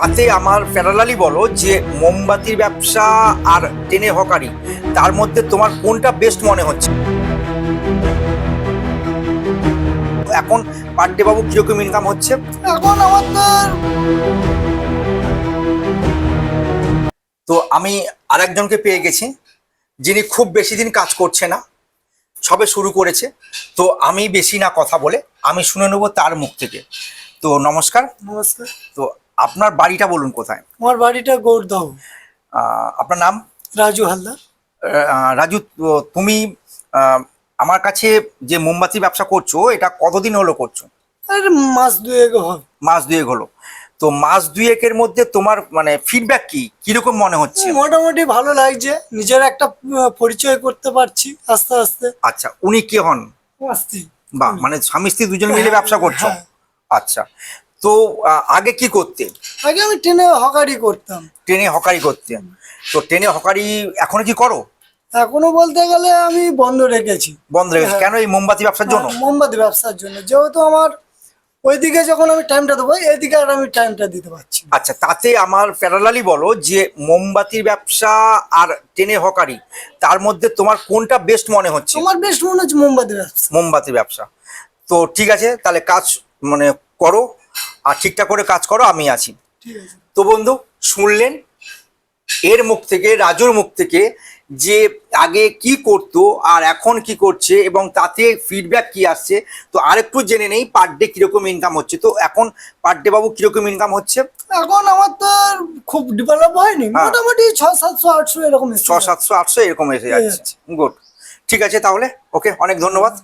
তাতে আমার প্যারালালি বলো যে মোমবাতির ব্যবসা আর টেনে হকারি, তার মধ্যে তোমার কোনটা বেস্ট মনে হচ্ছে? এখন পার ডে বাবু কিরকম ইনকাম হচ্ছে? এখন আমাদের তো আমি আরেকজনকে পেয়ে গেছি, যিনি খুব বেশি দিন কাজ করছে না, সবে শুরু করেছে। তো আমি বেশি না কথা বলে আমি শুনে নেবো তার মুখ থেকে। তো নমস্কার। নমস্কার। তো আপনার বাড়িটা বলুন কোথায়? আমার বাড়িটা গৌরদহ। আপনার নাম? রাজু হালদার। রাজু, তো তুমি আমার কাছে যে মোমবাতি ব্যবসা করছো, এটা কতদিন হলো করছো? আর মাস দুয়েক হবে। মাস দুয়েক হলো। তো মাস দুয়েকের মধ্যে তোমার মানে ফিডব্যাক কিরকম মনে হচ্ছে? মোটামুটি ভালো লাগছে, নিজের একটা পরিচয় করতে পারছি আস্তে আস্তে। আচ্ছা, উনি কে হন? আস্তে বা মানে স্বামী স্ত্রী দুজন মিলে ব্যবসা করছো? হ্যাঁ। আচ্ছা। তো আগে কি করতে? আগে আমি ট্রেনে হকারি করতাম। ট্রেনে হকারি করতে? তো ট্রেনে হকারি এখনো কি করো? এখনো বলতে গেলে আমি বন্ধ রেখেছি। বন্ধ রেখেছো হ্যাঁ। কেন? এই মোমবাতি ব্যবসার জন্য? মোমবাতি ব্যবসার জন্য, যেহেতু আমার ওইদিকে যখন আমি টাইমটা দেবো, এইদিকে আর আমি টাইমটা দিতে পারছি না। আচ্ছা, তাতে আমার প্যারালালি বলো যে মোমবাতির ব্যবসা আর টেনে হকারি, তার মধ্যে তোমার কোনটা বেস্ট মনে হচ্ছে? আমার বেস্ট মনে হচ্ছে মোমবাতি ব্যবসা। মোমবাতি ব্যবসা। তো ঠিক আছে, তাহলে কাজ মানে করো, আর ঠিকঠাক করে কাজ করো, আমি আছি। ঠিক আছে। তো বন্ধু, শুনলেন এর মুখ থেকে, রাজুর মুখ থেকে, যে আগে কি করতো আর এখন কি করছে এবং তাতে ফিডব্যাক কি আসছে। তো আরেকটু জেনে নেই পার ডে কিরকম ইনকাম হচ্ছে। তো এখন পার ডে বাবু কিরকম ইনকাম হচ্ছে? এখন আমার তো আর খুব ডেভেলপ হয়নি, হ্যাঁ। মোটামুটি 600-700-800 এরকম এসছে। 600-700 এরকম এসে যাচ্ছে। গুড। ঠিক আছে তাহলে, ওকে, অনেক ধন্যবাদ।